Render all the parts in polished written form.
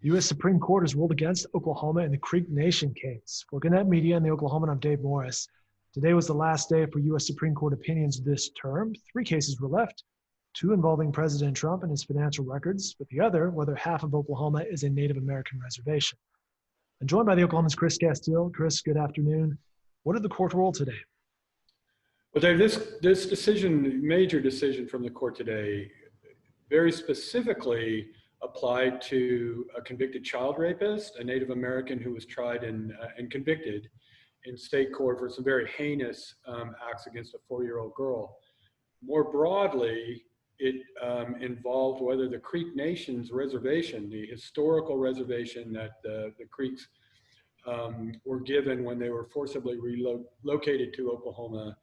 The U.S. Supreme Court has ruled against Oklahoma in the Creek Nation case. For Gannett Media and the Oklahoman, I'm Dave Morris. Today was the last day for U.S. Supreme Court opinions this term. 3 cases were left, 2 involving President Trump and his financial records, but the other, whether half of Oklahoma is a Native American reservation. I'm joined by the Oklahoman's Chris Castile. Chris, good afternoon. What did the court rule today? Well, Dave, this decision, major decision from the court today, very specifically applied to a convicted child rapist, a Native American who was tried and convicted in state court for some very heinous acts against a 4-year-old girl. More broadly, it involved whether the Creek Nation's reservation, the historical reservation that the Creeks were given when they were forcibly relocated to Oklahoma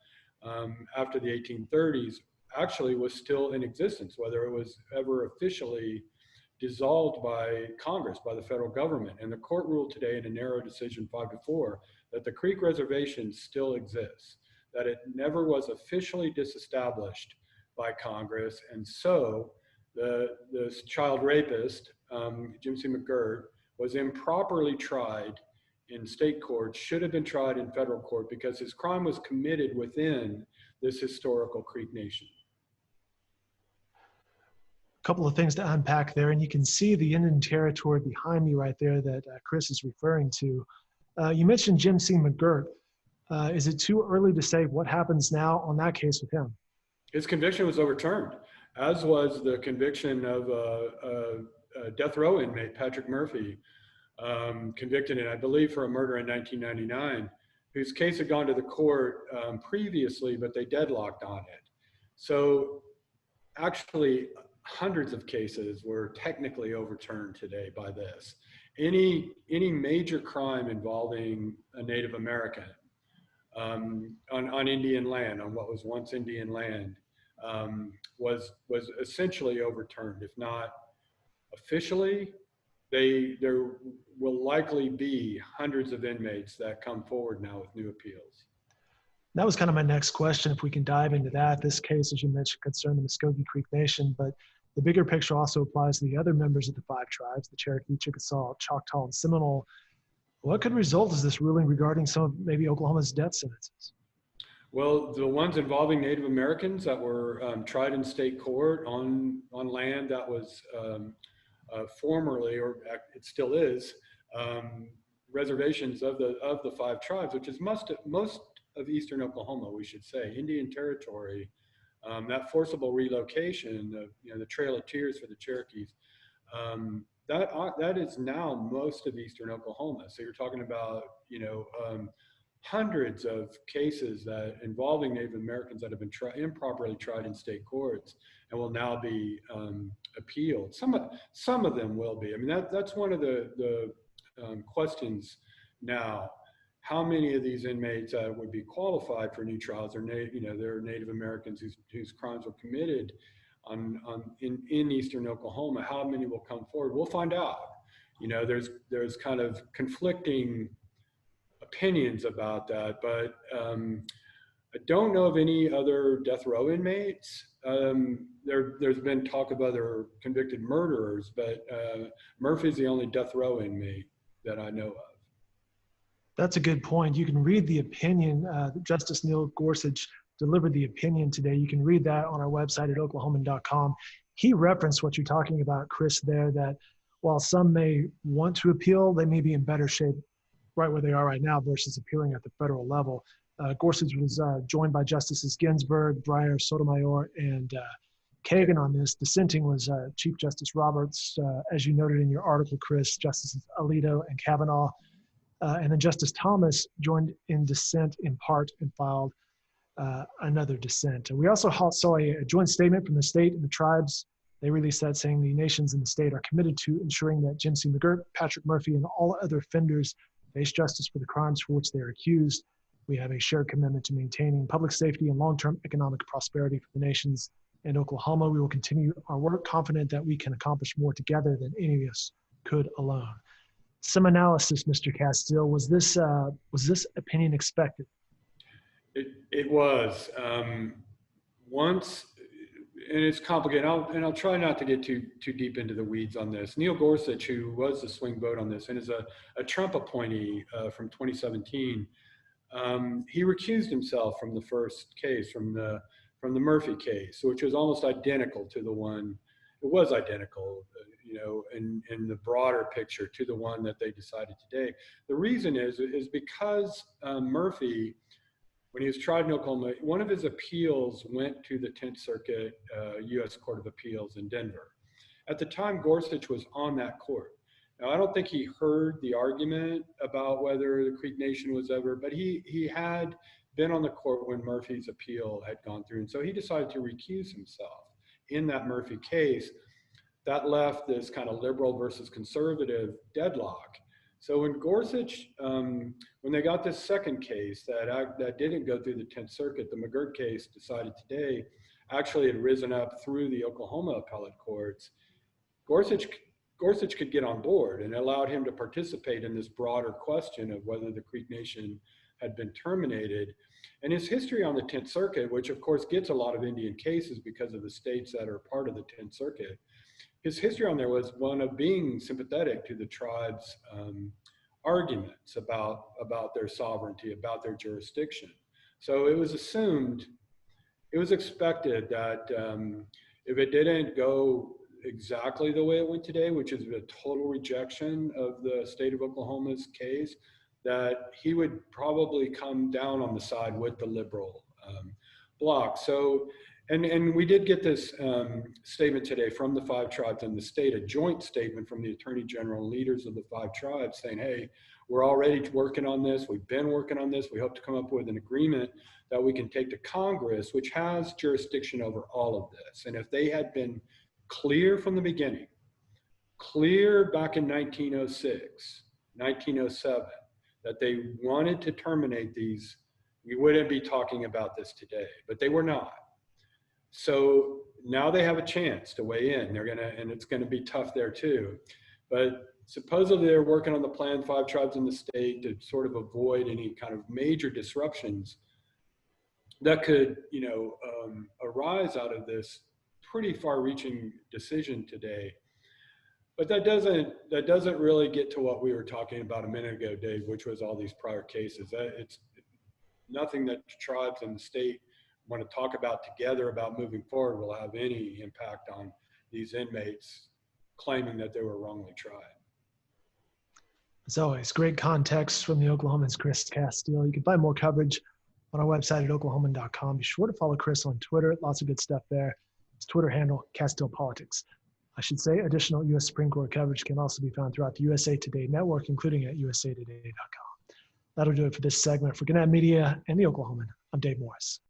after the 1830s, actually was still in existence, whether it was ever officially dissolved by Congress, by the federal government. And the court ruled today in a narrow decision 5-4 that the Creek Reservation still exists, that it never was officially disestablished by Congress. And so this child rapist, Jim C. McGirt, was improperly tried in state court, should have been tried in federal court because his crime was committed within this historical Creek Nation. Couple of things to unpack there, and you can see the Indian Territory behind me right there that Chris is referring to. You mentioned Jim C. McGirt. Is it too early to say what happens now on that case with him? His conviction was overturned, as was the conviction of a death row inmate, Patrick Murphy, convicted, I believe, for a murder in 1999, whose case had gone to the court previously, but they deadlocked on it. So actually, hundreds of cases were technically overturned today by this. Any major crime involving a Native American on Indian land, on what was once Indian land, was essentially overturned. If not officially, there will likely be hundreds of inmates that come forward now with new appeals. That was kind of my next question, if we can dive into that. This case, as you mentioned, concerned the Muscogee Creek Nation, but the bigger picture also applies to the other members of the 5 tribes, the Cherokee, Chickasaw, Choctaw, and Seminole. What could result as this ruling regarding some of maybe Oklahoma's death sentences? Well, the ones involving Native Americans that were tried in state court on land that was formerly, or it still is, reservations of the 5 tribes, which is most of eastern Oklahoma, we should say, Indian Territory. That forcible relocation, the Trail of Tears for the Cherokees, that is now most of eastern Oklahoma. So you're talking about hundreds of cases that involving Native Americans that have been improperly tried in state courts and will now be appealed. Some of them will be. I mean, that's one of the questions now. How many of these inmates would be qualified for new trials? They're Native Americans whose crimes were committed in eastern Oklahoma. How many will come forward? We'll find out. There's kind of conflicting opinions about that, but I don't know of any other death row inmates. There's been talk of other convicted murderers, but Murphy's the only death row inmate that I know of. That's a good point. You can read the opinion. Justice Neil Gorsuch delivered the opinion today. You can read that on our website at oklahoman.com. He referenced what you're talking about, Chris, there, that while some may want to appeal, they may be in better shape right where they are right now versus appealing at the federal level. Gorsuch was joined by Justices Ginsburg, Breyer, Sotomayor, and Kagan on this. Dissenting was Chief Justice Roberts, as you noted in your article, Chris, Justices Alito and Kavanaugh. And then Justice Thomas joined in dissent in part and filed another dissent. We also saw a joint statement from the state and the tribes. They released that saying the nations in the state are committed to ensuring that Jim C. McGirt, Patrick Murphy, and all other offenders face justice for the crimes for which they are accused. We have a shared commitment to maintaining public safety and long-term economic prosperity for the nations in Oklahoma. We will continue our work, confident that we can accomplish more together than any of us could alone. Some analysis, Mr. Castile. Was this opinion expected? It was. Once and it's complicated. I'll try not to get too deep into the weeds on this. Neil Gorsuch, who was the swing vote on this and is a Trump appointee from 2017, he recused himself from the first case, from the Murphy case, which was almost identical to the one. It was identical, in the broader picture to the one that they decided today. The reason is because Murphy, when he was tried in Oklahoma, one of his appeals went to the 10th Circuit U.S. Court of Appeals in Denver. At the time, Gorsuch was on that court. Now, I don't think he heard the argument about whether the Creek Nation was ever, but he had been on the court when Murphy's appeal had gone through. And so he decided to recuse himself in that Murphy case. That left this kind of liberal versus conservative deadlock. So when Gorsuch, when they got this second case that didn't go through the 10th Circuit, the McGirt case decided today, actually had risen up through the Oklahoma appellate courts. Gorsuch could get on board, and allowed him to participate in this broader question of whether the Creek Nation had been terminated. And his history on the 10th Circuit, which of course gets a lot of Indian cases because of the states that are part of the 10th Circuit, his history on there was one of being sympathetic to the tribe's arguments about their sovereignty, about their jurisdiction. So it was expected that if it didn't go exactly the way it went today, which is a total rejection of the state of Oklahoma's case, that he would probably come down on the side with the liberal bloc. So, and we did get this statement today from the 5 tribes and the state, a joint statement from the Attorney General and leaders of the 5 tribes saying, hey, we're already working on this. We've been working on this. We hope to come up with an agreement that we can take to Congress, which has jurisdiction over all of this. And if they had been clear from the beginning, clear back in 1906, 1907, that they wanted to terminate these, we wouldn't be talking about this today, but they were not. So now they have a chance to weigh in. And it's gonna be tough there too. But supposedly they're working on the plan, 5 tribes in the state, to sort of avoid any kind of major disruptions that could, arise out of this pretty far-reaching decision today. But that doesn't really get to what we were talking about a minute ago, Dave, which was all these prior cases. It's nothing that the tribes and the state want to talk about together about moving forward will have any impact on these inmates claiming that they were wrongly tried. As always, great context from the Oklahoman's Chris Castile. You can find more coverage on our website at oklahoman.com. Be sure to follow Chris on Twitter. Lots of good stuff there. His Twitter handle, Castile Politics. I should say additional U.S. Supreme Court coverage can also be found throughout the USA Today network, including at usatoday.com. That'll do it for this segment. For Gannett Media and the Oklahoman, I'm Dave Morris.